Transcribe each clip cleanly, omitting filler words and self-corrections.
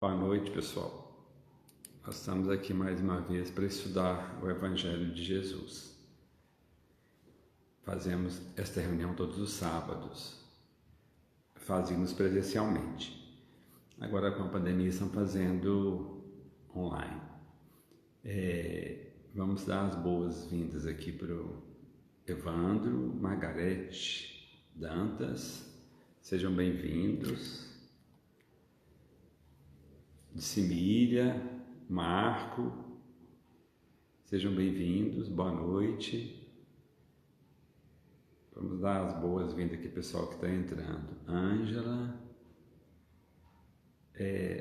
Boa noite, pessoal. Nós estamos aqui mais uma vez para estudar o Evangelho de Jesus. Fazemos esta reunião todos os sábados. Fazíamos presencialmente. Agora, com a pandemia, estamos fazendo online. Vamos dar as boas-vindas aqui para o Evandro, Margarete Dantas. Sejam bem-vindos. Simília, Marco, sejam bem-vindos, boa noite. Vamos dar as boas-vindas aqui, pessoal que está entrando. Ângela,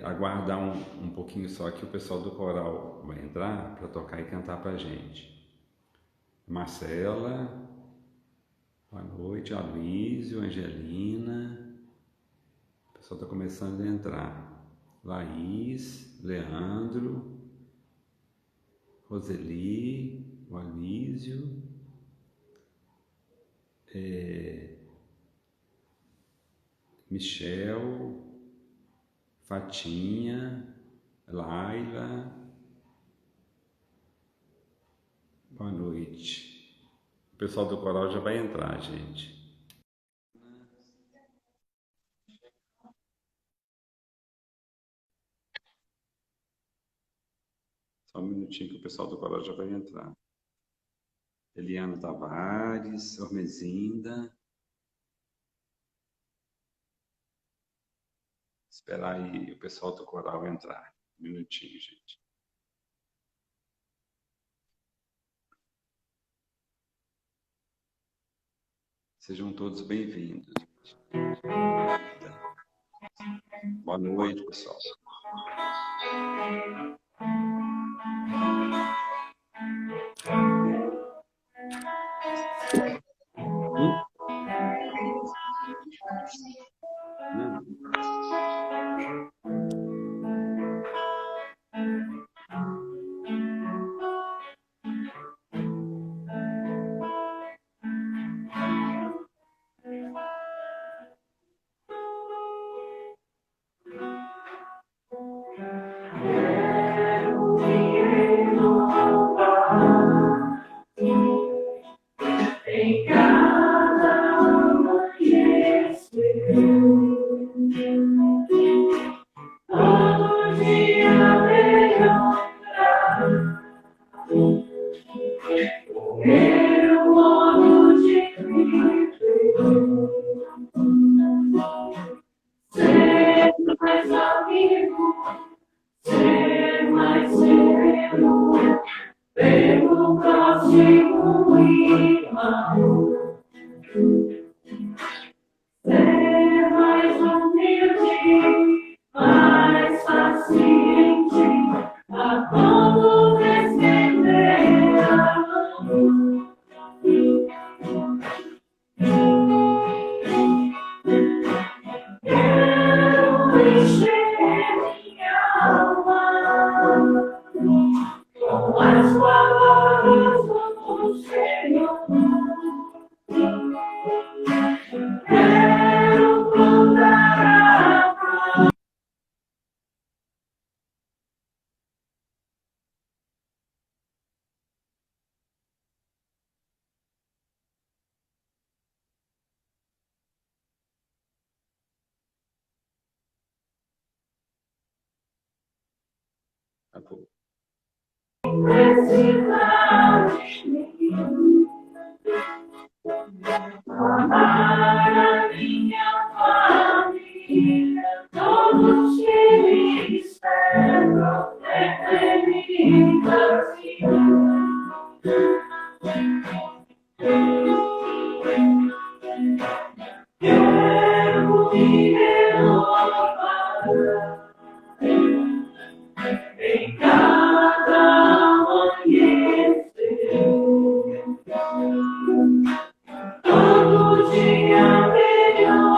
aguardar um pouquinho só que o pessoal do coral vai entrar para tocar e cantar para a gente. Marcela, boa noite. Aloysio, Angelina, o pessoal está começando a entrar. Laís, Leandro, Roseli, o Aloysio, Michel, Fatinha, Laila, boa noite. O pessoal do coral já vai entrar, gente. Só um minutinho que o pessoal do coral já vai entrar. Eliana Tavares, Ormezinda. Esperar aí o pessoal do coral entrar. Um minutinho, gente. Sejam todos bem-vindos. Boa noite, pessoal. Todo dia melhor.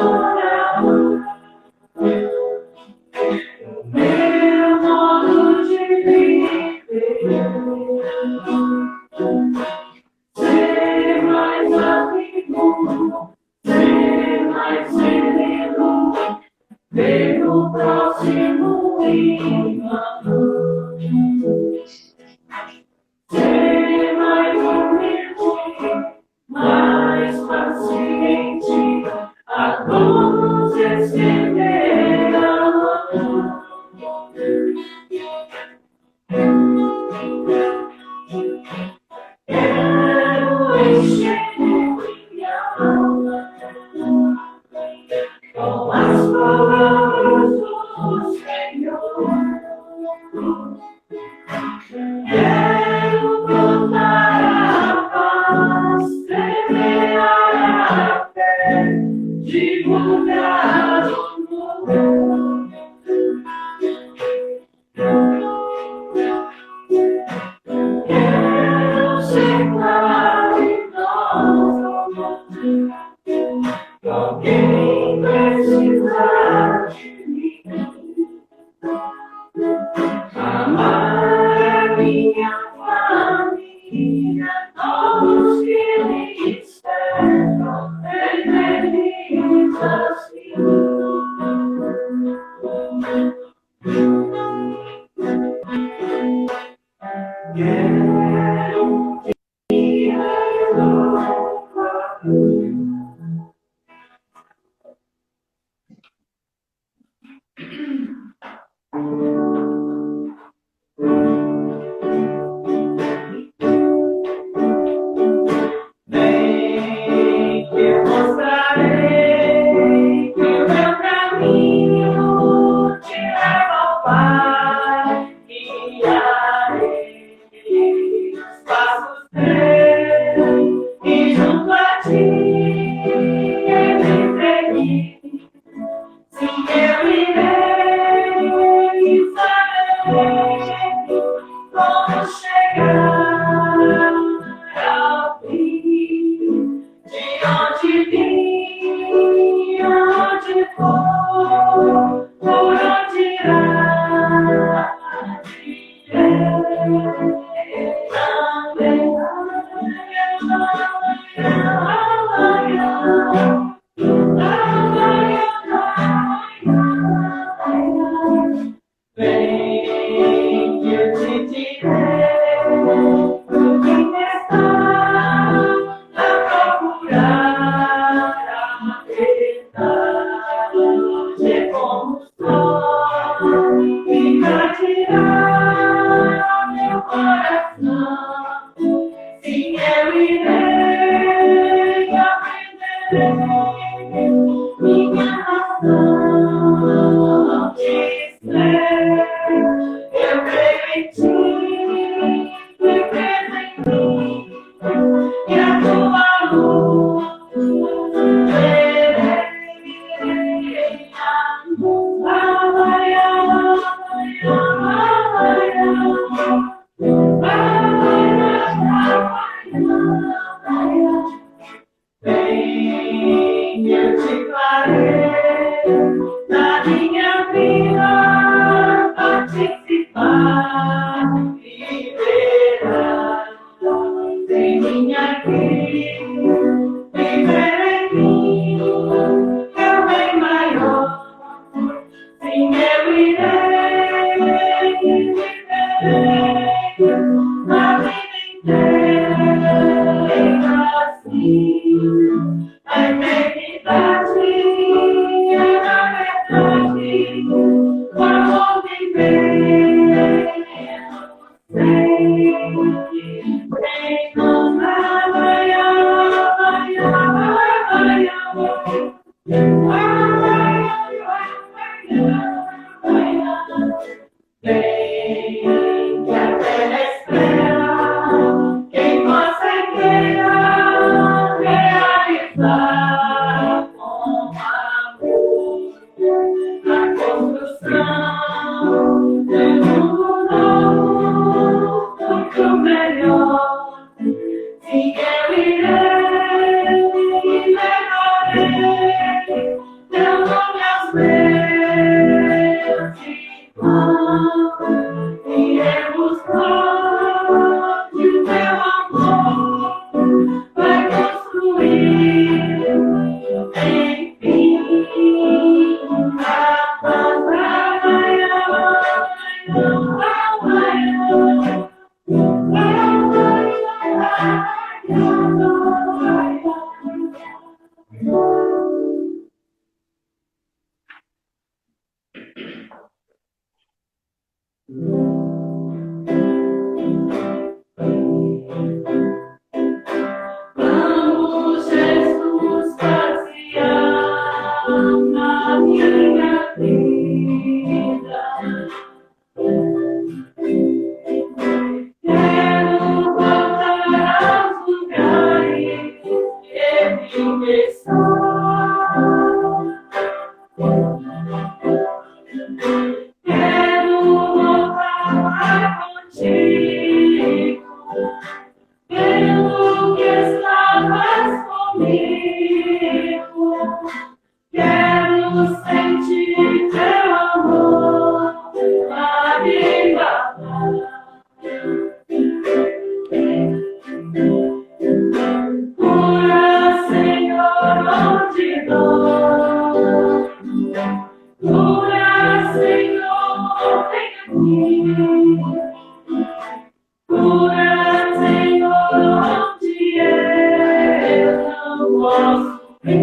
Cura, Senhor, onde eu não posso ir.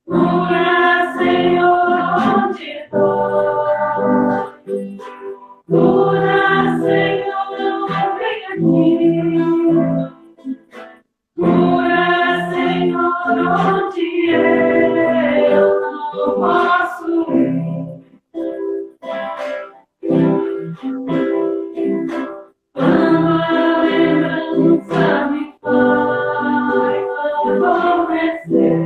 Cura, Senhor, onde dói. Cura, Senhor, vem aqui. Cura, Senhor, onde eu não posso ir. Quando a lembrança me faz adormecer,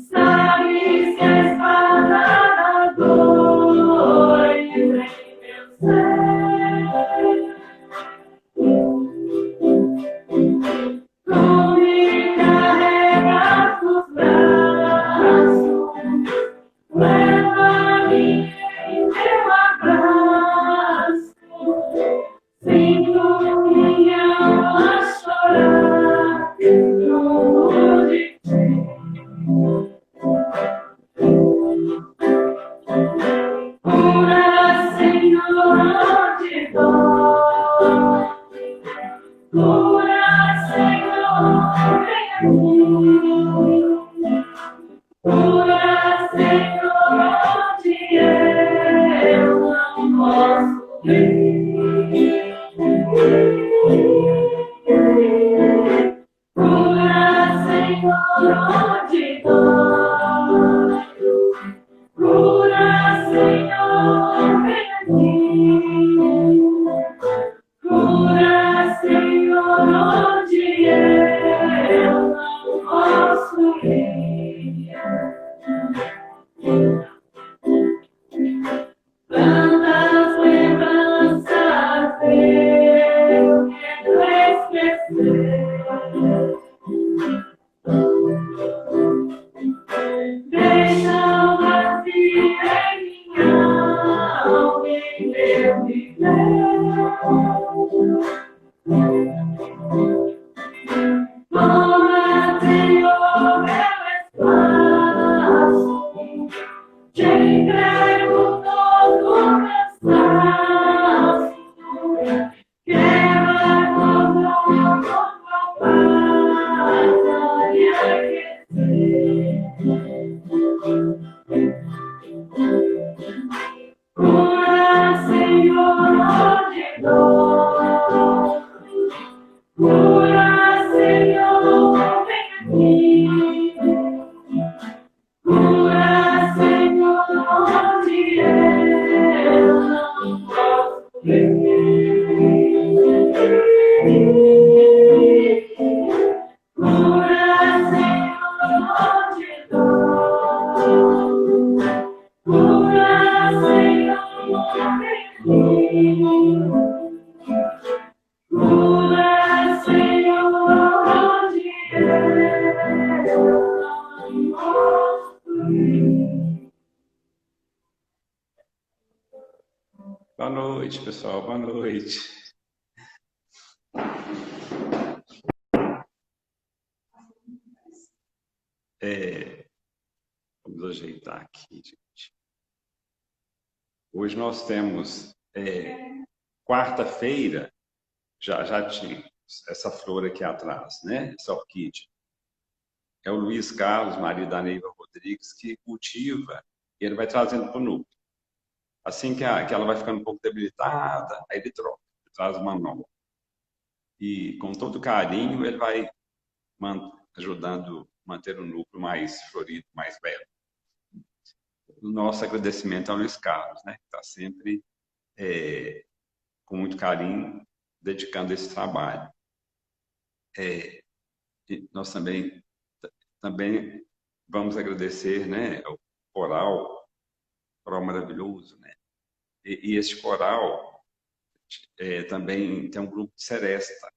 sabes que a espada da dor entra em meu ser. Tu me carregas nos braços, leva-me em teu abraço. Sinto minha alma chorar junto de ti. Cura, Senhor, onde dói. Cura, Senhor, vem aqui. Cura, Senhor, onde eu não posso ir. Cura, Senhor, onde dói. Cura, Senhor, vem aqui. Cura, Senhor, onde eu não posso ir. Tantas lembranças eu quero esquecer. Deixa um vazio em minha alma e meu viver. Toma, Senhor, meu espaço, te entrego todo o cansaço. Quero acordar com tua paz a me aquecer. Cura, Senhor, onde dói. Cura, Senhor, vem aqui. Cura, Senhor, onde eu não posso ir. Cura, Senhor, onde dói. Cura, Senhor, vem aqui. Cura, Senhor, onde eu não posso ir. Boa noite, pessoal. Boa noite. Vamos ajeitar aqui, gente. Hoje nós temos quarta-feira, já tinha essa flor aqui atrás, né? Essa orquídea. É o Luiz Carlos, marido da Neiva Rodrigues, que cultiva e ele vai trazendo para o núcleo. Assim que ela vai ficando um pouco debilitada, aí ele troca, ele traz uma nova. E com todo carinho ele vai ajudando a manter o núcleo mais florido, mais belo. O nosso agradecimento ao Luiz Carlos, né? Que está sempre com muito carinho dedicando esse trabalho. E nós também vamos agradecer, né, ao coral maravilhoso, né? E este coral também tem um grupo de seresta.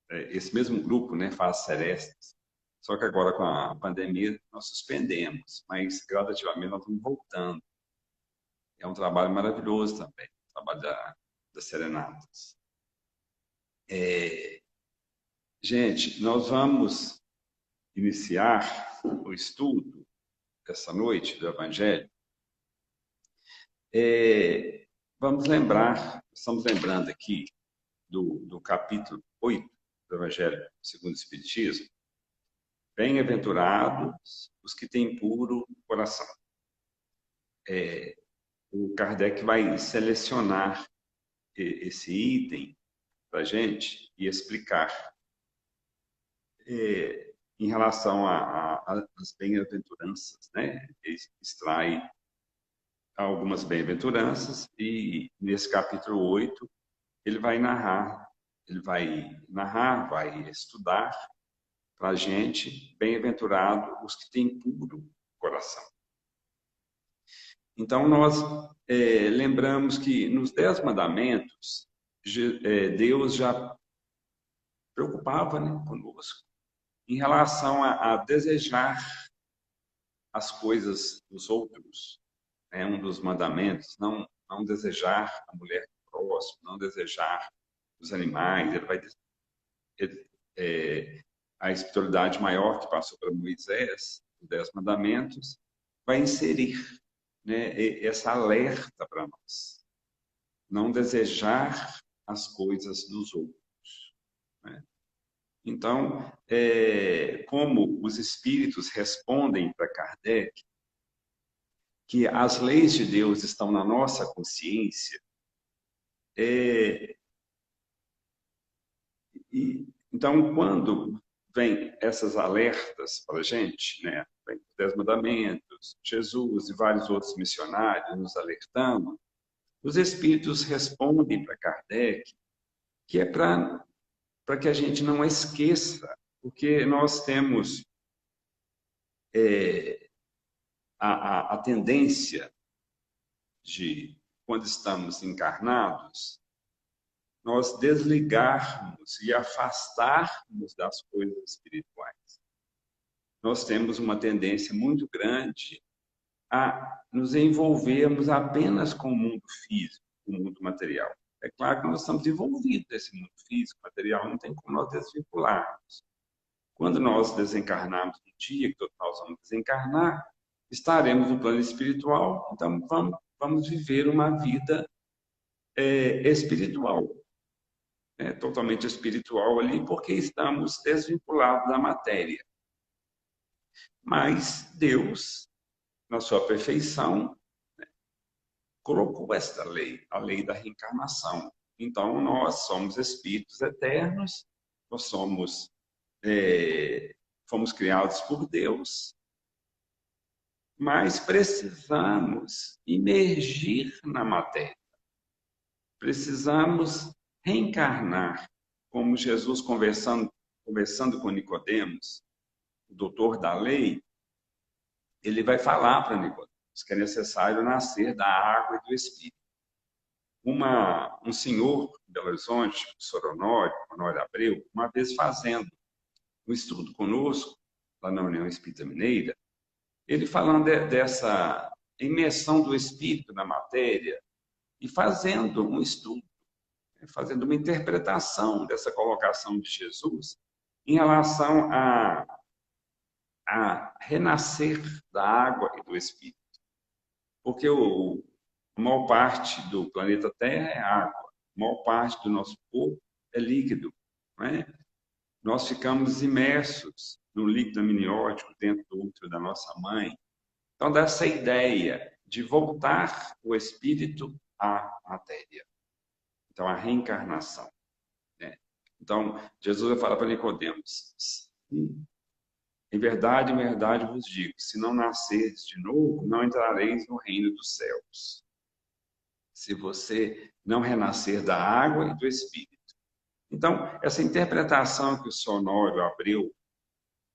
Esse mesmo grupo, né, faz serestas. Só que agora com a pandemia nós suspendemos, mas gradativamente nós estamos voltando. É um trabalho maravilhoso também, o trabalho das serenatas. Gente, nós vamos iniciar o estudo essa noite do Evangelho. Vamos lembrar, estamos lembrando aqui do capítulo 8 do Evangelho segundo o Espiritismo. Bem-aventurados os que têm puro coração. O Kardec vai selecionar esse item para a gente e explicar em relação às bem-aventuranças, né? Ele extrai algumas bem-aventuranças e nesse capítulo 8 ele vai narrar, vai estudar para a gente, bem-aventurado os que têm puro coração. Então, nós lembramos que nos 10 mandamentos, Deus já preocupava, né, conosco em relação a desejar as coisas dos outros. É um dos mandamentos, não desejar a mulher do próximo, não desejar os animais. Ele vai a espiritualidade maior que passou para Moisés, os 10 mandamentos, vai inserir, né, essa alerta para nós. Não desejar as coisas dos outros, né? Então, como os espíritos respondem para Kardec, que as leis de Deus estão na nossa consciência, então, quando vem essas alertas para a gente, né, vem os 10 mandamentos, Jesus e vários outros missionários nos alertando, os espíritos respondem para Kardec que é para que a gente não esqueça, porque nós temos a tendência de, quando estamos encarnados, nós desligarmos e afastarmos das coisas espirituais. Nós temos uma tendência muito grande a nos envolvermos apenas com o mundo físico, o mundo material. É claro que nós estamos envolvidos nesse mundo físico, material, não tem como nós desvincularmos. Quando nós desencarnarmos no dia que nós vamos desencarnar, estaremos no plano espiritual, então vamos viver uma vida espiritual, totalmente espiritual ali, porque estamos desvinculados da matéria. Mas Deus, na sua perfeição, colocou esta lei, a lei da reencarnação. Então, nós somos espíritos eternos, nós fomos criados por Deus, mas precisamos imergir na matéria. Precisamos reencarnar, como Jesus conversando com Nicodemos, o doutor da lei, ele vai falar para Nicodemos que é necessário nascer da água e do Espírito. Um senhor de Belo Horizonte, o senhor Honório Abreu, uma vez fazendo um estudo conosco, lá na União Espírita Mineira, ele falando dessa imersão do Espírito na matéria e fazendo um estudo, fazendo uma interpretação dessa colocação de Jesus em relação a renascer da água e do Espírito. Porque a maior parte do planeta Terra é água, a maior parte do nosso corpo é líquido, não é? Nós ficamos imersos no líquido amniótico dentro do útero da nossa mãe. Então, dessa ideia de voltar o espírito à matéria. Então, a reencarnação, né? Então, Jesus vai falar para Nicodemos: em verdade vos digo, se não nascerdes de novo, não entrareis no reino dos céus. Se você não renascer da água e do Espírito. Então, essa interpretação que o senhor Honório abriu,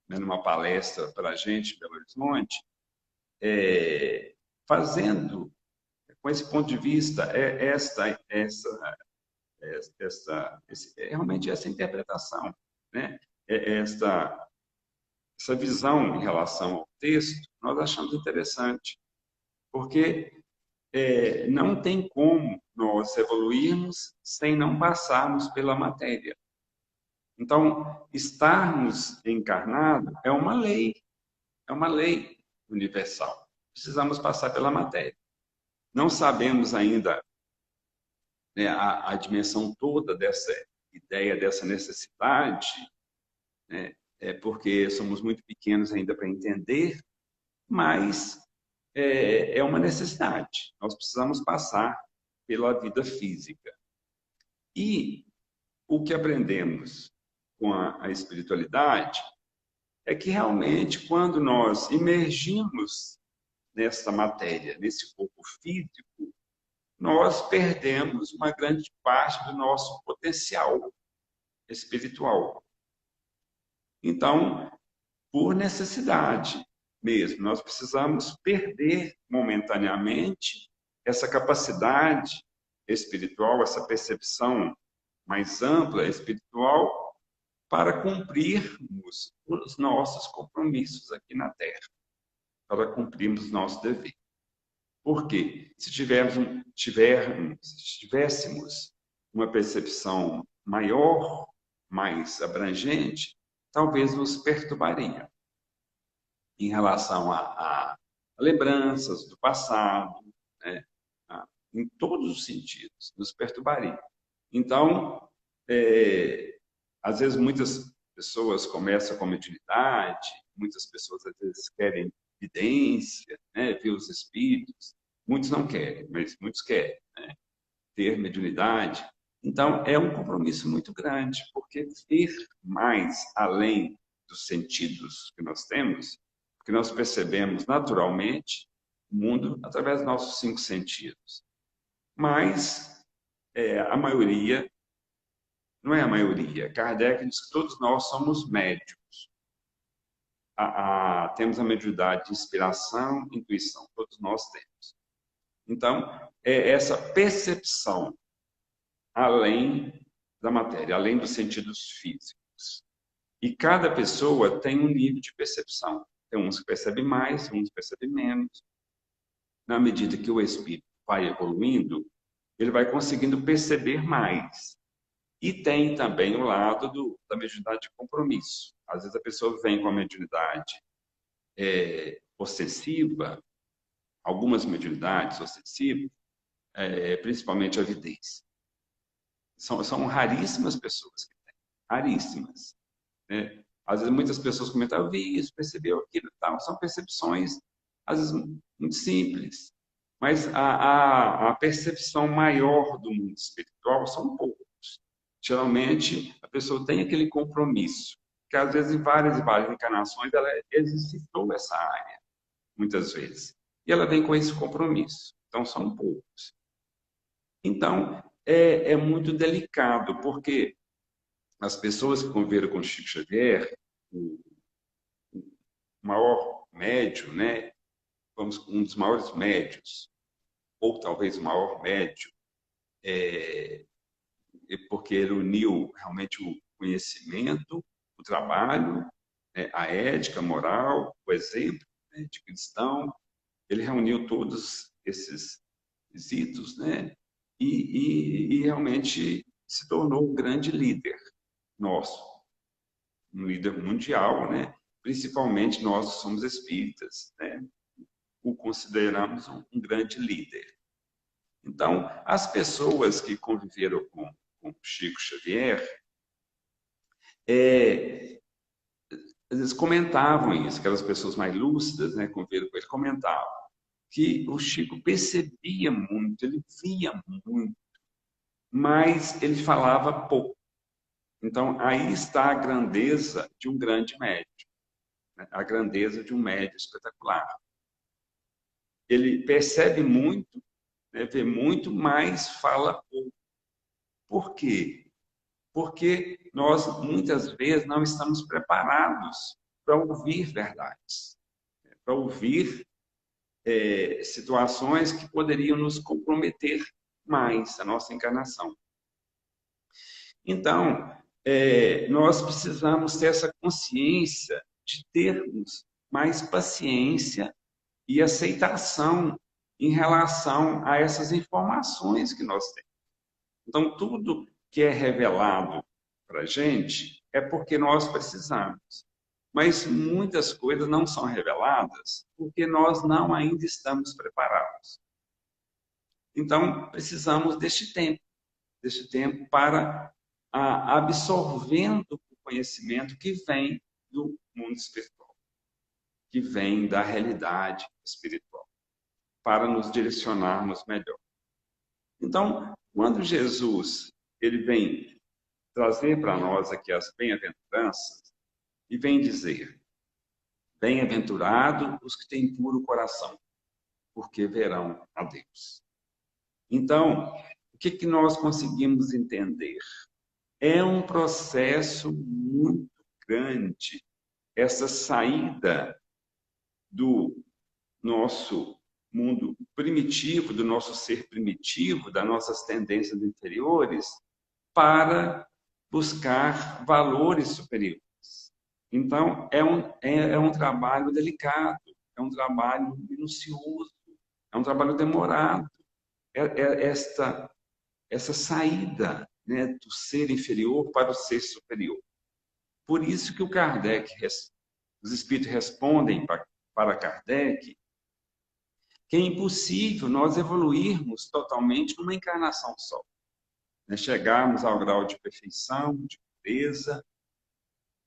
né, numa palestra para a gente em Belo Horizonte, fazendo, com esse ponto de vista, realmente essa interpretação, né? Essa visão em relação ao texto, nós achamos interessante, porque não tem como nós evoluirmos sem não passarmos pela matéria. Então, estarmos encarnados é uma lei universal. Precisamos passar pela matéria. Não sabemos ainda, né, a dimensão toda dessa ideia, dessa necessidade, né, porque somos muito pequenos ainda para entender, mas é uma necessidade. Nós precisamos passar pela vida física. E o que aprendemos com a espiritualidade é que realmente, quando nós imergimos nessa matéria, nesse corpo físico, nós perdemos uma grande parte do nosso potencial espiritual. Então, por necessidade mesmo, nós precisamos perder momentaneamente essa capacidade espiritual, essa percepção mais ampla espiritual, para cumprirmos os nossos compromissos aqui na Terra, para cumprirmos nosso dever. Porque se tivéssemos uma percepção maior, mais abrangente, talvez nos perturbaria em relação a lembranças do passado, né? Em todos os sentidos, nos perturbaria. Então, às vezes muitas pessoas começam com mediunidade, muitas pessoas às vezes querem evidência, né, ver os espíritos. Muitos não querem, mas muitos querem, né, ter mediunidade. Então, é um compromisso muito grande, porque ver mais além dos sentidos que nós temos, porque nós percebemos naturalmente o mundo através dos nossos 5 sentidos. Mas a maioria, não é a maioria, Kardec diz que todos nós somos médiums. Temos a mediunidade de inspiração, intuição, todos nós temos. Então, é essa percepção além da matéria, além dos sentidos físicos. E cada pessoa tem um nível de percepção. Tem uns que percebem mais, uns que percebem menos. Na medida que o espírito vai evoluindo, ele vai conseguindo perceber mais. E tem também o lado da mediunidade de compromisso. Às vezes a pessoa vem com a mediunidade ostensiva, algumas mediunidades ostensivas, principalmente a avidez. São raríssimas pessoas que têm, raríssimas. Né? Às vezes muitas pessoas comentam, eu vi isso, percebeu aquilo, tal. São percepções, às vezes, muito simples. Mas a percepção maior do mundo espiritual são poucos. Geralmente, a pessoa tem aquele compromisso, que às vezes em várias e várias encarnações ela exercitou essa área, muitas vezes. E ela vem com esse compromisso. Então, são poucos. Então, é muito delicado, porque as pessoas que conviveram com Chico Xavier, o maior médium, né? Um dos maiores médios, ou talvez o maior médium, porque ele uniu realmente o conhecimento, o trabalho, a ética, a moral, o exemplo, né, de cristão. Ele reuniu todos esses quesitos, né? E realmente se tornou um grande líder nosso, um líder mundial, né? Principalmente nós que somos espíritas, né? O consideramos um grande líder. Então, as pessoas que conviveram com Chico Xavier, às vezes comentavam isso, aquelas pessoas mais lúcidas, né, conviveram com ele, comentavam que o Chico percebia muito, ele via muito, mas ele falava pouco. Então, aí está a grandeza de um grande médium, né? A grandeza de um médium espetacular. Ele percebe muito, né, vê muito, mas fala pouco. Por quê? Porque nós, muitas vezes, não estamos preparados para ouvir verdades, para ouvir situações que poderiam nos comprometer mais a nossa encarnação. Então, nós precisamos ter essa consciência de termos mais paciência e aceitação em relação a essas informações que nós temos. Então, tudo que é revelado para a gente é porque nós precisamos. Mas muitas coisas não são reveladas porque nós não ainda estamos preparados. Então, precisamos deste tempo para absorvendo o conhecimento que vem do mundo espiritual, que vem da realidade espiritual, para nos direcionarmos melhor. Então, quando Jesus ele vem trazer para nós aqui as bem-aventuranças, e vem dizer: bem-aventurado os que têm puro coração, porque verão a Deus. Então, o que nós conseguimos entender? É um processo muito grande, essa saída do nosso mundo primitivo, do nosso ser primitivo, das nossas tendências inferiores, para buscar valores superiores. Então, é um trabalho delicado, é um trabalho minucioso, é um trabalho demorado. Essa saída, né, do ser inferior para o ser superior. Por isso que os espíritos respondem para Kardec que é impossível nós evoluirmos totalmente numa encarnação só. Né? Chegarmos ao grau de perfeição, de pureza,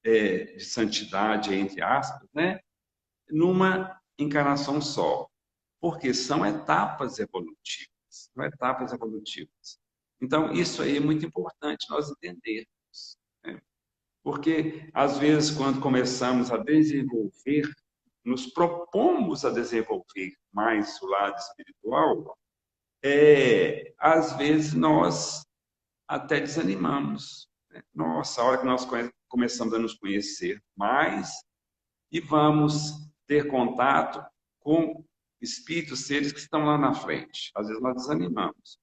de santidade, entre aspas, né? Numa encarnação só. Porque são etapas evolutivas. São etapas evolutivas. Então, isso aí é muito importante nós entendermos. Né? Porque, às vezes, quando começamos a desenvolver, nos propomos a desenvolver mais o lado espiritual, às vezes nós até desanimamos. Né? Nossa, a hora que nós começamos a nos conhecer mais e vamos ter contato com espíritos, seres que estão lá na frente. Às vezes nós desanimamos.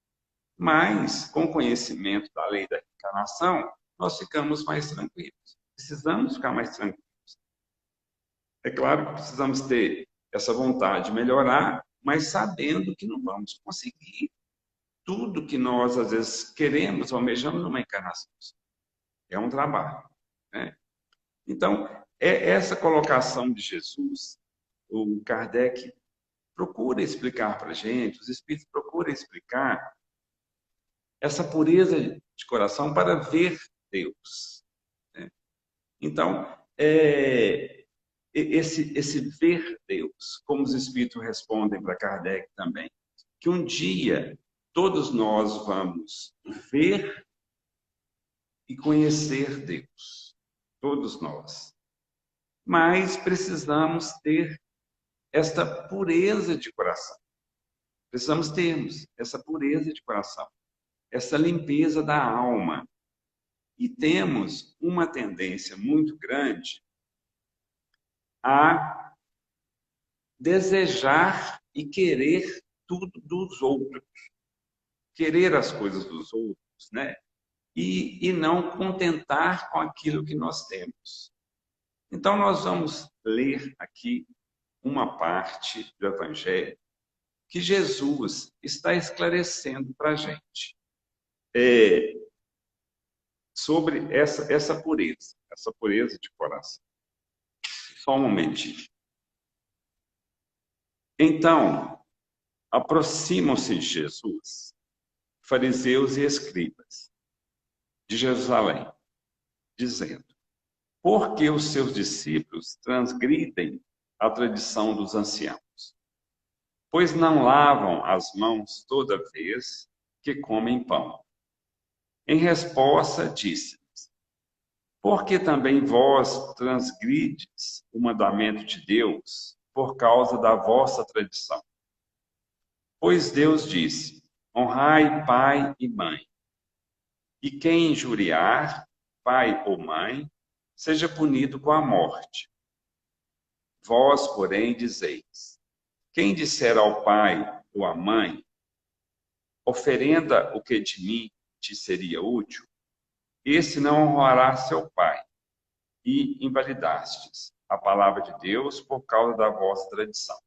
Mas, com o conhecimento da lei da reencarnação, nós ficamos mais tranquilos. Precisamos ficar mais tranquilos. É claro que precisamos ter essa vontade de melhorar, mas sabendo que não vamos conseguir tudo que nós, às vezes, queremos, almejamos numa encarnação. É um trabalho. Né? Então, essa colocação de Jesus, o Kardec procura explicar para a gente, os espíritos procuram explicar essa pureza de coração para ver Deus. Né? Então, esse ver Deus, como os espíritos respondem para Kardec também, que um dia todos nós vamos ver e conhecer Deus, todos nós. Mas precisamos ter esta pureza de coração. Precisamos termos essa pureza de coração, essa limpeza da alma. E temos uma tendência muito grande a desejar e querer tudo dos outros. Querer as coisas dos outros, né? E não contentar com aquilo que nós temos. Então, nós vamos ler aqui uma parte do Evangelho que Jesus está esclarecendo para a gente sobre essa pureza de coração. Só um momentinho. Então, aproximam-se de Jesus, fariseus e escribas de Jerusalém, dizendo: por que os seus discípulos transgridem a tradição dos anciãos? Pois não lavam as mãos toda vez que comem pão. Em resposta, disse-lhes: por que também vós transgrides o mandamento de Deus por causa da vossa tradição? Pois Deus disse: honrai pai e mãe. E quem injuriar pai ou mãe, seja punido com a morte. Vós, porém, dizeis: quem disser ao pai ou à mãe, oferenda o que de mim te seria útil, esse não honrará seu pai, e invalidastes a palavra de Deus por causa da vossa tradição.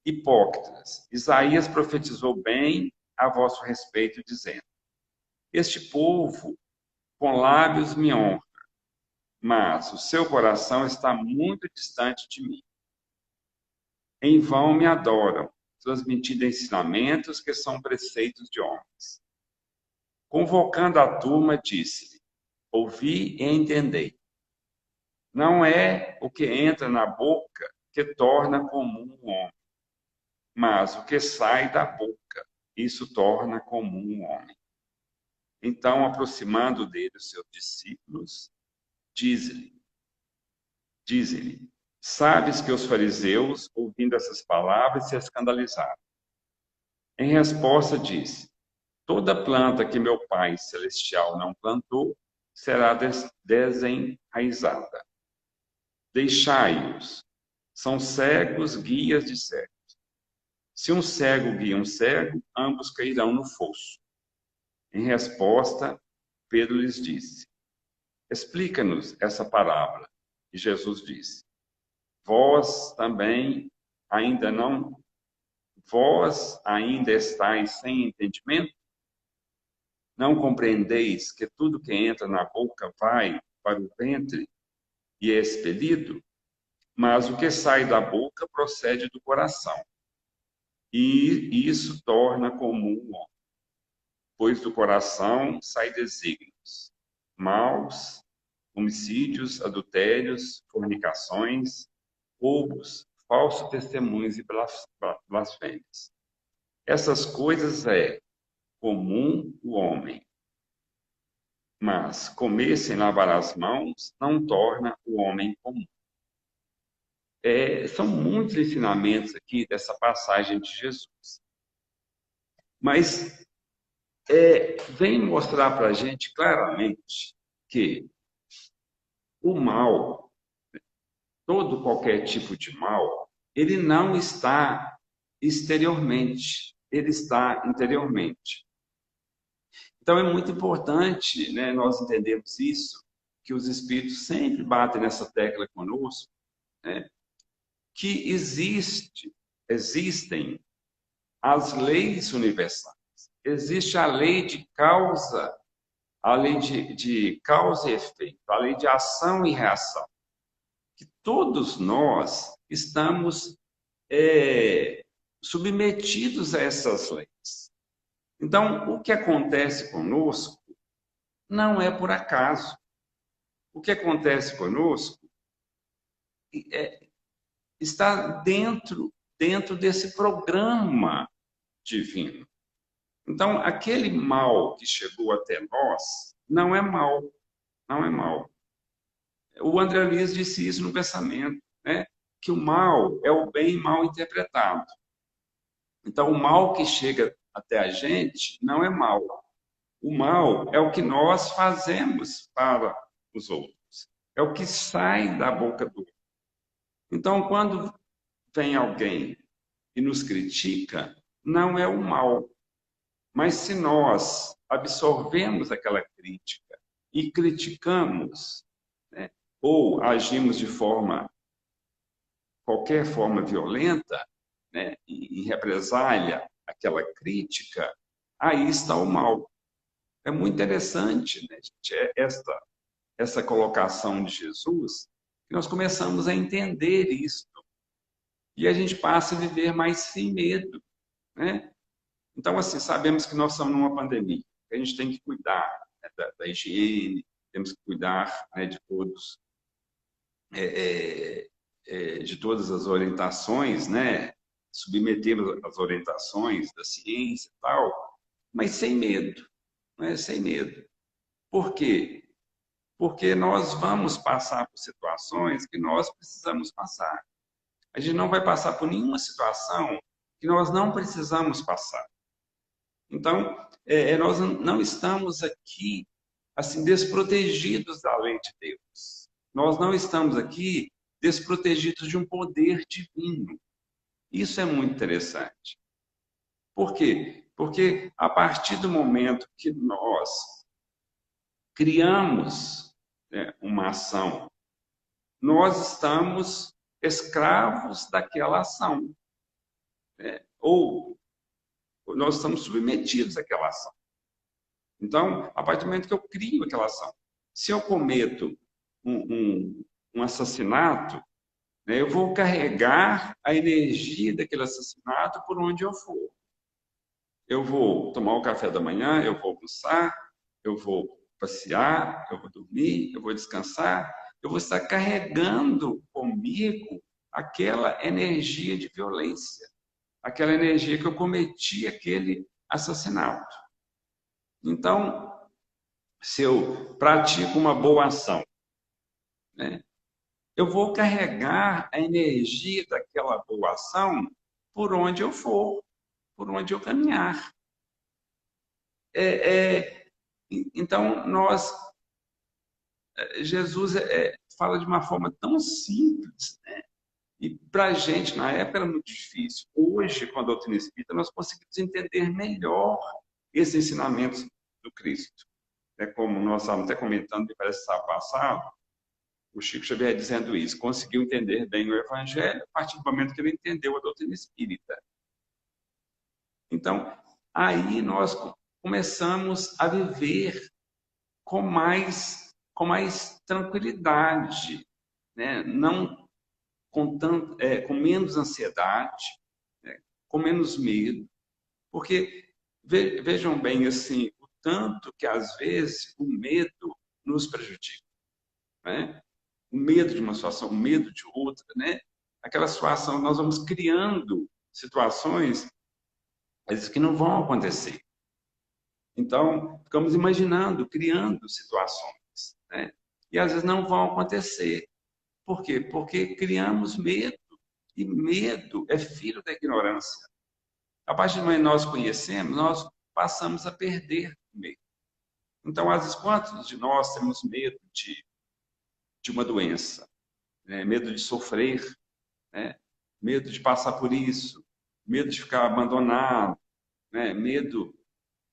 Hipócritas, Isaías profetizou bem a vosso respeito, dizendo: este povo com lábios me honra, mas o seu coração está muito distante de mim. Em vão me adoram, transmitindo ensinamentos que são preceitos de homens. Convocando a turma, disse-lhe: ouvi e entendei. Não é o que entra na boca que torna comum o homem, mas o que sai da boca, isso torna comum o homem. Então, aproximando dele os seus discípulos, diz-lhe: sabes que os fariseus, ouvindo essas palavras, se escandalizaram. Em resposta, disse: toda planta que meu Pai Celestial não plantou será desenraizada. Deixai-os. São cegos, guias de cegos. Se um cego guia um cego, ambos cairão no fosso. Em resposta, Pedro lhes disse: explica-nos essa parábola. E Jesus disse: vós ainda estáis sem entendimento? Não compreendeis que tudo que entra na boca vai para o ventre e é expelido? Mas o que sai da boca procede do coração. E isso torna comum o homem. Pois do coração saem desígnios, maus, homicídios, adultérios, fornicações, roubos, falsos testemunhos e blasfêmias. Essas coisas é comum o homem. Mas comer sem lavar as mãos não torna o homem comum. São muitos ensinamentos aqui dessa passagem de Jesus. Mas vem mostrar para a gente claramente que o mal, qualquer tipo de mal, ele não está exteriormente, ele está interiormente. Então, é muito importante, né, nós entendermos isso, que os Espíritos sempre batem nessa tecla conosco, né, que existem as leis universais. Existe a lei de causa, a lei de causa e efeito, a lei de ação e reação. Que todos nós estamos submetidos a essas leis. Então, o que acontece conosco não é por acaso. O que acontece conosco está dentro desse programa divino. Então, aquele mal que chegou até nós não é mal, não é mal. O André Luiz disse isso no pensamento, né? Que o mal é o bem mal interpretado. Então, o mal que chega até a gente não é mal. O mal é o que nós fazemos para os outros. É o que sai da boca do outro. Então, quando vem alguém e nos critica, não é o mal. Mas se nós absorvemos aquela crítica e criticamos, né, ou agimos de qualquer forma violenta, né, em represália àquela crítica, aí está o mal. É muito interessante, né, gente, essa colocação de Jesus, que nós começamos a entender isso. E a gente passa a viver mais sem medo, né? Então, assim, sabemos que nós estamos numa pandemia, que a gente tem que cuidar, né, da higiene, temos que cuidar, né, de todas as orientações, né, submeter as orientações da ciência e tal, mas sem medo, né, sem medo. Por quê? Porque nós vamos passar por situações que nós precisamos passar. A gente não vai passar por nenhuma situação que nós não precisamos passar. Então, nós não estamos aqui assim desprotegidos da lei de Deus. Nós não estamos aqui desprotegidos de um poder divino. Isso é muito interessante. Por quê? Porque a partir do momento que nós criamos, né, uma ação, nós estamos escravos daquela ação, né? Ou nós estamos submetidos àquela ação. Então, a partir do momento que eu crio aquela ação, se eu cometo um assassinato, né, eu vou carregar a energia daquele assassinato por onde eu for. Eu vou tomar o café da manhã, eu vou almoçar, eu vou passear, eu vou dormir, eu vou descansar, eu vou estar carregando comigo aquela energia de violência, aquela energia que eu cometi aquele assassinato. Então, se eu pratico uma boa ação, né, eu vou carregar a energia daquela boa ação por onde eu for, por onde eu caminhar. Então, Jesus fala de uma forma tão simples, né? E para a gente, na época, era muito difícil. Hoje, com a doutrina espírita, nós conseguimos entender melhor esses ensinamentos do Cristo. É como nós estávamos até comentando, me parece que passado, o Chico Xavier dizendo isso, conseguiu entender bem o Evangelho a partir do momento que ele entendeu a doutrina espírita. Então, aí nós começamos a viver com mais tranquilidade, né? Não com menos ansiedade, né? Com menos medo, porque vejam bem assim, o tanto que às vezes o medo nos prejudica, né? O medo de uma situação, o medo de outra, né? Aquela situação, nós vamos criando situações que não vão acontecer. Então, ficamos imaginando, criando situações, né? E às vezes não vão acontecer. Por quê? Porque criamos medo, e medo é filho da ignorância. A partir do momento que nós conhecemos, nós passamos a perder o medo. Então, às vezes, quantos de nós temos medo de uma doença? Né? Medo de sofrer, né? Medo de passar por isso, medo de ficar abandonado, né? Medo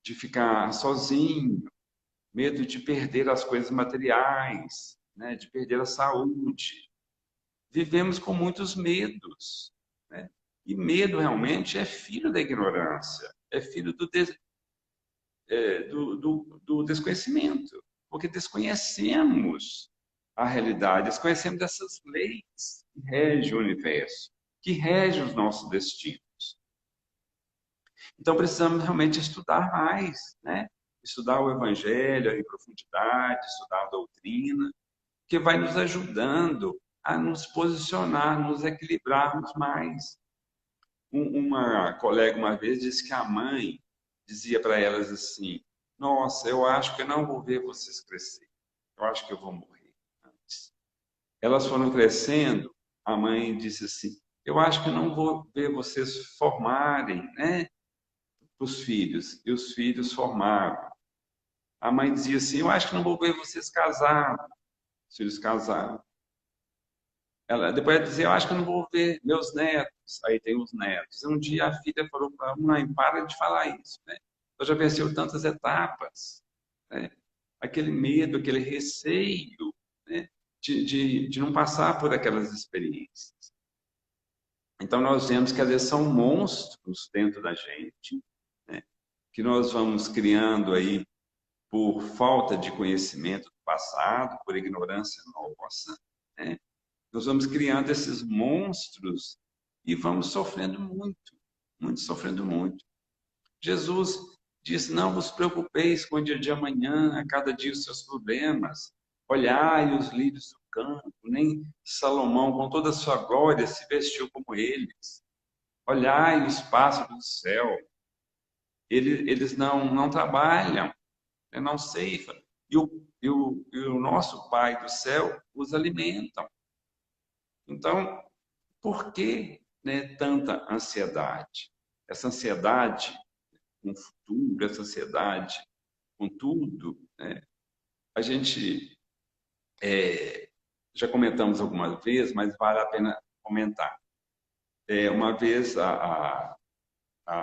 de ficar sozinho, medo de perder as coisas materiais, né? De perder a saúde. Vivemos com muitos medos, né? E medo realmente é filho da ignorância, é filho do desconhecimento, porque desconhecemos a realidade, desconhecemos essas leis que regem o universo, que regem os nossos destinos. Então precisamos realmente estudar mais, né? Estudar o Evangelho em profundidade, estudar a doutrina, que vai nos ajudando a nos posicionar, nos equilibrarmos mais. Uma colega uma vez disse que a mãe dizia para elas assim: nossa, eu acho que eu não vou ver vocês crescer, eu acho que eu vou morrer antes. Elas foram crescendo, a mãe disse assim: eu acho que eu não vou ver vocês formarem, né, os filhos, e os filhos formaram. A mãe dizia assim: eu acho que não vou ver vocês casar, os filhos casaram. Depois ela dizia: eu acho que eu não vou ver meus netos. Aí tem os netos. E um dia a filha falou para a mãe: para de falar isso, né? Eu já venceu tantas etapas, né? Aquele medo, aquele receio, né? De não passar por aquelas experiências. Então nós vemos que às vezes são monstros dentro da gente, né? Que nós vamos criando aí por falta de conhecimento do passado, por ignorância nossa, né? Nós vamos criando esses monstros e vamos sofrendo muito, sofrendo muito. Jesus disse: não vos preocupeis com o dia de amanhã, a cada dia os seus problemas. Olhai os lírios do campo, nem Salomão, com toda a sua glória, se vestiu como eles. Olhai os pássaros do céu, eles não trabalham, não ceifam. E o nosso Pai do céu os alimentam. Então, por que, né, tanta ansiedade? Essa ansiedade com o futuro, essa ansiedade com tudo, né? A gente já comentamos algumas vezes, mas vale a pena comentar. Uma vez a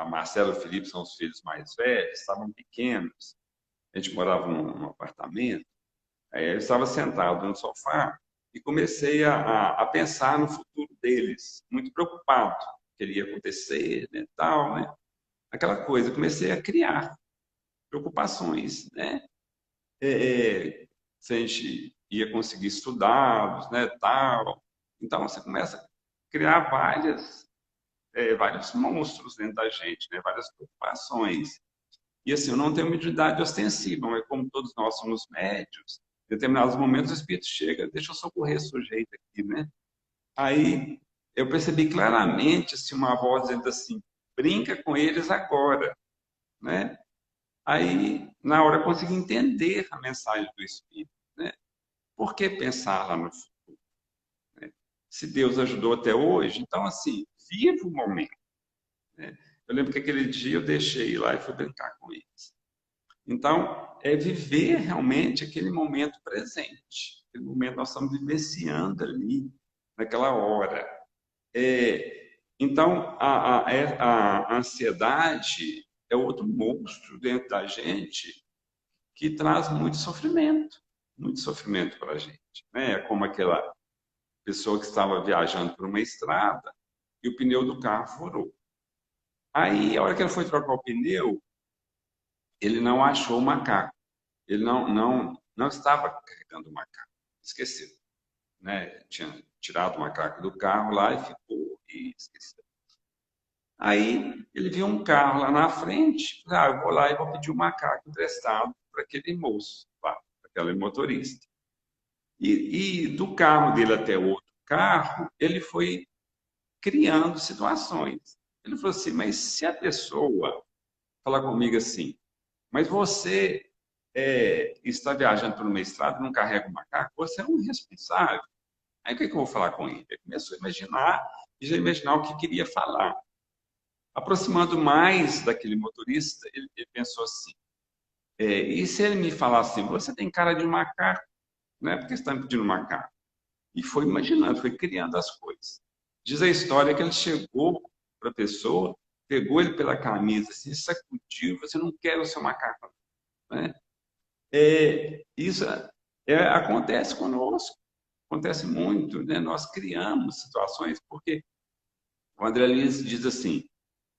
Marcela e o Felipe são os filhos mais velhos, estavam pequenos, a gente morava num apartamento, aí eu estava sentado no sofá e comecei a pensar no futuro deles, muito preocupado, o que ia acontecer, né, tal, né? Aquela coisa, comecei a criar. preocupações, né? Se a gente ia conseguir estudá-los, né, tal. Então, você começa a criar vários monstros dentro da gente, né, várias preocupações. E assim, eu não tenho mediunidade ostensiva, mas como todos nós somos médios, em determinados momentos o Espírito chega, deixa eu socorrer esse sujeito aqui, né? Aí eu percebi claramente assim, uma voz dizendo assim, brinca com eles agora, né? Aí, na hora, eu consegui entender a mensagem do Espírito, né? Por que pensar lá no futuro? Né? Se Deus ajudou até hoje, então, assim, viva o momento. Né? Eu lembro que aquele dia eu deixei lá e fui brincar com eles. Então, é viver realmente aquele momento presente. Aquele momento que nós estamos vivenciando ali, naquela hora. Então, a ansiedade é outro monstro dentro da gente que traz muito sofrimento para a gente. Né? É como aquela pessoa que estava viajando por uma estrada e o pneu do carro furou. Aí, a hora que ele foi trocar o pneu, ele não achou o macaco. Ele não estava carregando o macaco. Esqueceu. Né? Tinha tirado o macaco do carro lá e ficou e esqueceu. Aí ele viu um carro lá na frente, eu vou lá e vou pedir o macaco emprestado para aquele moço, para aquele motorista. E do carro dele até o outro carro, ele foi criando situações. Ele falou assim, mas se a pessoa falar comigo assim, mas você está viajando por uma estrada e não carrega o macaco, você é um irresponsável. Aí o que eu vou falar com ele? Ele começou a imaginar, e já imaginar o que queria falar. Aproximando mais daquele motorista, ele pensou assim, e se ele me falar assim, você tem cara de macaco, né? Porque você está me pedindo macaco? E foi imaginando, foi criando as coisas. Diz a história que ele chegou para a pessoa, pegou ele pela camisa, assim, sacudiu, você não quer o seu macaco, né? Isso acontece conosco, acontece muito, né? Nós criamos situações, porque o André Luiz diz assim,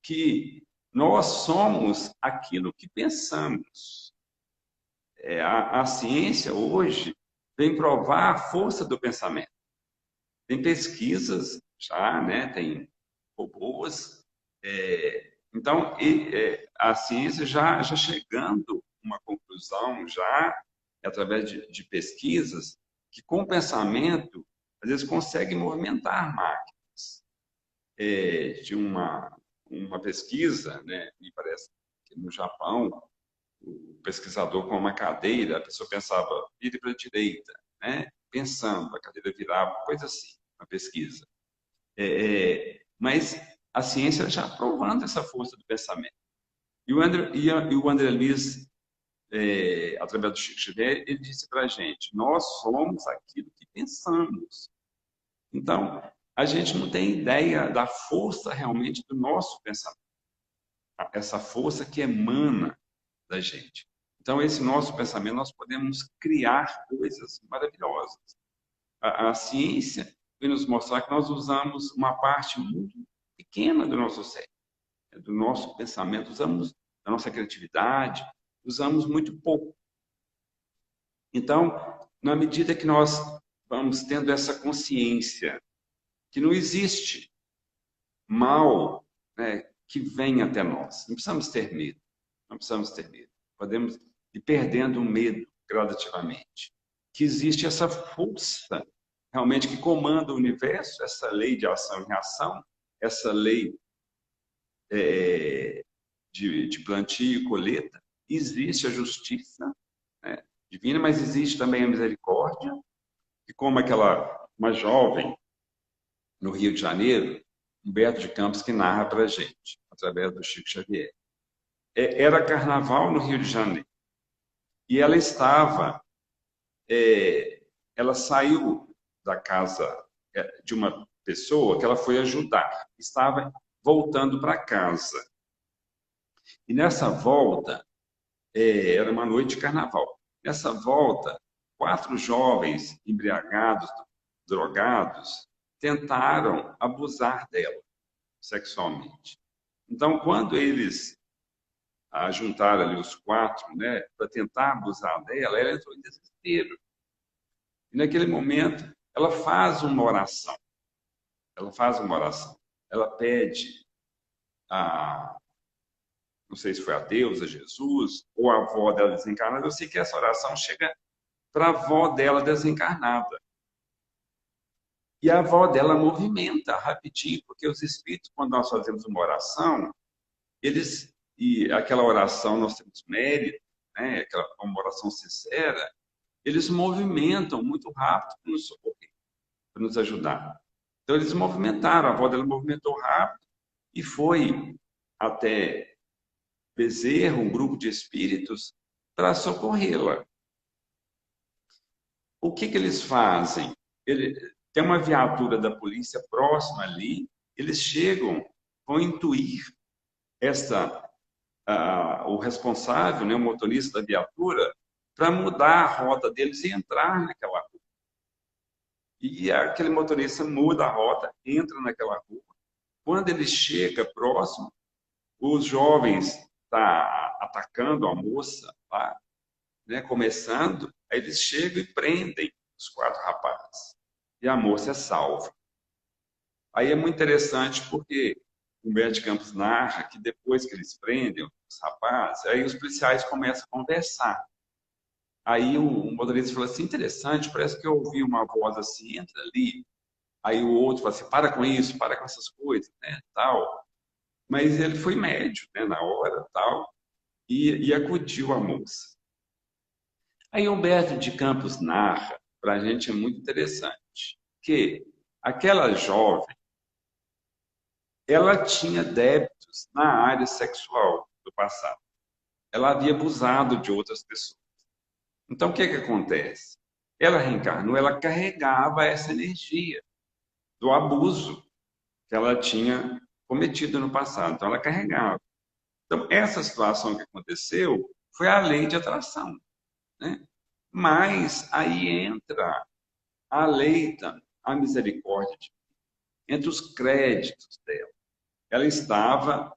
que nós somos aquilo que pensamos. A ciência hoje vem provar a força do pensamento. Tem pesquisas já, né? Tem robôs. Então, a ciência já chegando a uma conclusão, já através de pesquisas, que com o pensamento, às vezes, consegue movimentar máquinas. De uma pesquisa, né? Me parece que no Japão, o pesquisador com uma cadeira, a pessoa pensava, vire para a direita, né? Pensando, a cadeira virava, coisa assim, uma pesquisa. Mas a ciência já provando essa força do pensamento. E o André Luiz, através do Chico Xavier, ele disse para a gente, nós somos aquilo que pensamos. Então, a gente não tem ideia da força realmente do nosso pensamento. Essa força que emana da gente. Então, esse nosso pensamento, nós podemos criar coisas maravilhosas. A ciência vem nos mostrar que nós usamos uma parte muito pequena do nosso cérebro, do nosso pensamento, usamos da nossa criatividade, usamos muito pouco. Então, na medida que nós vamos tendo essa consciência que não existe mal, né, que vem até nós. Não precisamos ter medo. Não precisamos ter medo. Podemos ir perdendo o medo gradativamente. Que existe essa força realmente que comanda o universo, essa lei de ação e reação, essa lei de plantio e colheita. Existe a justiça, né, divina, mas existe também a misericórdia. E como uma jovem no Rio de Janeiro, Humberto de Campos, que narra para a gente, através do Chico Xavier. Era carnaval no Rio de Janeiro. E ela ela saiu da casa de uma pessoa que ela foi ajudar. Estava voltando para casa. E nessa volta, era uma noite de carnaval. Nessa volta, 4 jovens embriagados, drogados, tentaram abusar dela sexualmente. Então, quando eles a juntar ali os quatro, né, para tentar abusar dela, ela entrou em desespero. E naquele momento, ela faz uma oração. Ela faz uma oração. Ela pede a, não sei se foi a Deus, a Jesus, ou a avó dela desencarnada. Eu sei que essa oração chega para a avó dela desencarnada. E a avó dela movimenta rapidinho, porque os espíritos, quando nós fazemos uma oração, e aquela oração nós temos mérito, né? Aquela uma oração sincera, eles movimentam muito rápido para nos socorrer, para nos ajudar. Então eles movimentaram, a avó dela movimentou rápido e foi até Bezerra, um grupo de espíritos, para socorrê-la. O que eles fazem? Tem uma viatura da polícia próxima ali, eles chegam, vão intuir o responsável, né, o motorista da viatura, para mudar a rota deles e entrar naquela rua. E aquele motorista muda a rota, entra naquela rua. Quando ele chega próximo, os jovens estão atacando a moça lá, né, começando, aí eles chegam e prendem os quatro rapazes. E a moça é salva. Aí é muito interessante porque Humberto de Campos narra que depois que eles prendem os rapazes, aí os policiais começam a conversar. Aí o motorista falou assim, interessante, parece que eu ouvi uma voz assim, entra ali. Aí o outro falou assim, para com isso, para com essas coisas, né, tal. Mas ele foi médio, né, na hora, tal, e acudiu a moça. Aí Humberto de Campos narra, para a gente é muito interessante, que aquela jovem, ela tinha débitos na área sexual do passado. Ela havia abusado de outras pessoas. Então, o que acontece? Ela reencarnou, ela carregava essa energia do abuso que ela tinha cometido no passado. Então, ela carregava. Então, essa situação que aconteceu foi a lei de atração, né? Mas aí entra a lei, a misericórdia, entre os créditos dela. Ela estava,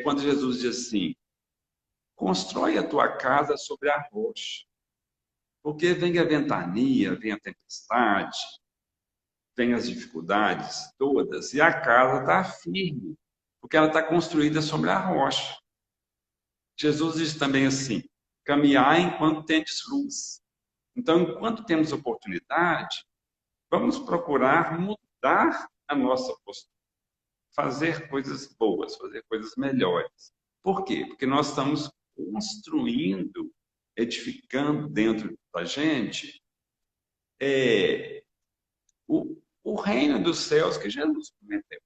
quando Jesus diz assim, constrói a tua casa sobre a rocha, porque vem a ventania, vem a tempestade, vem as dificuldades todas, e a casa está firme, porque ela está construída sobre a rocha. Jesus diz também assim, caminhar enquanto tendes luz. Então, enquanto temos oportunidade, vamos procurar mudar a nossa postura, fazer coisas boas, fazer coisas melhores. Por quê? Porque nós estamos construindo, edificando dentro da gente o reino dos céus que Jesus prometeu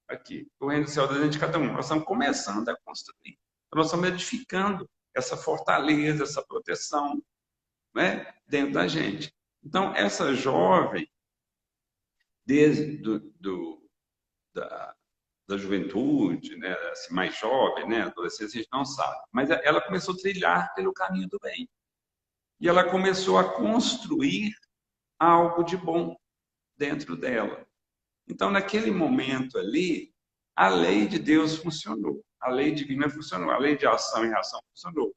aqui. O reino dos céus dentro de cada um. Nós estamos começando a construir. Nós estamos edificando essa fortaleza, essa proteção, né, dentro da gente. Então, essa jovem, desde da juventude, né, assim, mais jovem, né, adolescência, a gente não sabe, mas ela começou a trilhar pelo caminho do bem. E ela começou a construir algo de bom dentro dela. Então, naquele momento ali, a lei de Deus funcionou, a lei divina funcionou, a lei de ação e reação funcionou,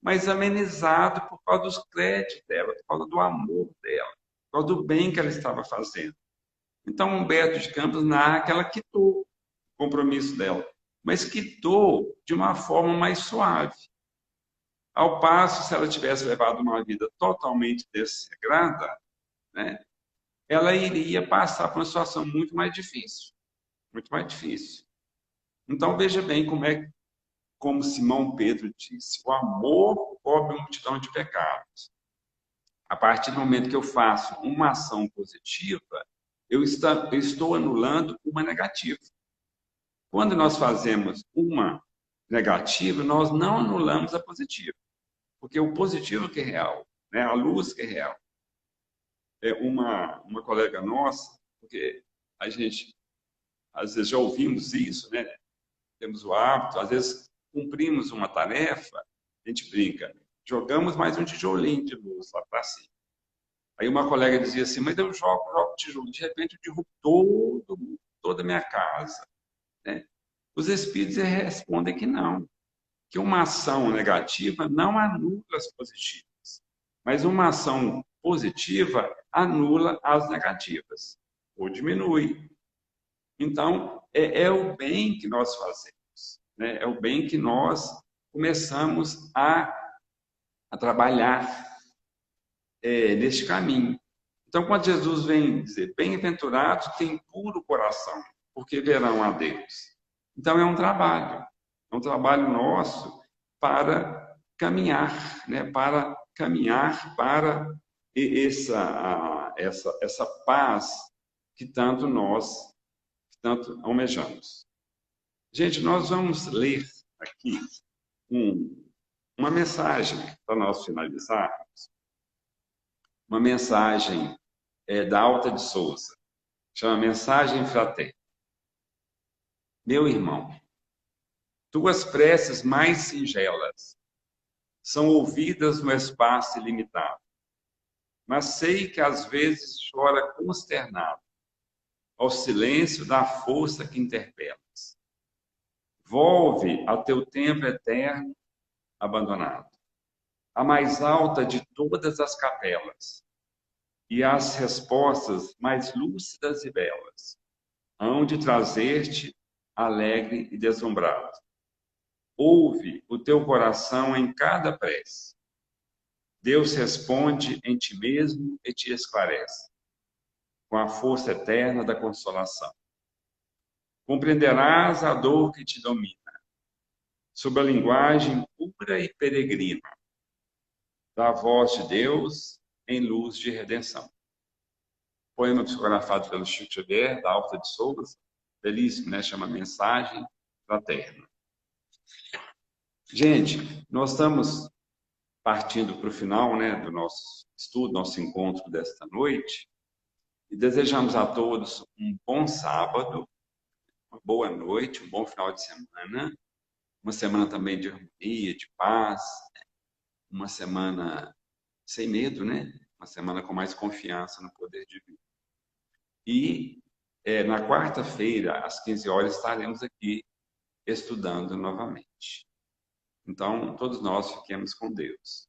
mas amenizado por causa dos créditos dela, por causa do amor dela, por causa do bem que ela estava fazendo. Então, Humberto de Campos narra que ela quitou o compromisso dela, mas quitou de uma forma mais suave. Ao passo, se ela tivesse levado uma vida totalmente desregrada, né, ela iria passar por uma situação muito mais difícil. Muito mais difícil. Então, veja bem como Simão Pedro disse, o amor cobre uma multidão de pecados. A partir do momento que eu faço uma ação positiva, eu estou anulando uma negativa. Quando nós fazemos uma negativa, nós não anulamos a positiva. Porque o positivo que é real, né? A luz que é real. Uma colega nossa, porque a gente, às vezes, já ouvimos isso, né? Temos o hábito, às vezes, cumprimos uma tarefa, a gente brinca, jogamos mais um tijolinho de luz lá para cima. Aí uma colega dizia assim, mas eu jogo tijolo, de repente eu derrubo toda a minha casa. Né? Os espíritos respondem que não. que uma ação negativa não anula as positivas, mas uma ação positiva anula as negativas, ou diminui. Então, é o bem que nós fazemos, né? É o bem que nós começamos a trabalhar neste caminho. Então, quando Jesus vem dizer, bem-aventurados que têm puro coração, porque verão a Deus. Então, é um trabalho nosso para caminhar, né? Para caminhar para essa paz que tanto almejamos. Gente, nós vamos ler aqui uma mensagem para nós finalizarmos, uma mensagem da Alta de Souza, chama Mensagem Fraterna. Meu irmão, tuas preces mais singelas são ouvidas no espaço ilimitado, mas sei que às vezes chora consternado ao silêncio da força que interpelas. Volve ao teu templo eterno abandonado, a mais alta de todas as capelas, e as respostas mais lúcidas e belas hão de trazer-te alegre e deslumbrado. Ouve o teu coração em cada prece. Deus responde em ti mesmo e te esclarece, com a força eterna da consolação. Compreenderás a dor que te domina, sob a linguagem pura e peregrina da voz de Deus em luz de redenção. Poema psicografado pelo Chico Xavier, da Alta de Souza, belíssimo, né? Chama Mensagem Fraterna. Gente, nós estamos partindo para o final, né, do nosso estudo, nosso encontro desta noite, e desejamos a todos um bom sábado, uma boa noite, um bom final de semana, uma semana também de harmonia, de paz, uma semana sem medo, né? Uma semana com mais confiança no poder divino. E na quarta-feira, às 15 horas, estaremos aqui estudando novamente. Então, todos nós fiquemos com Deus.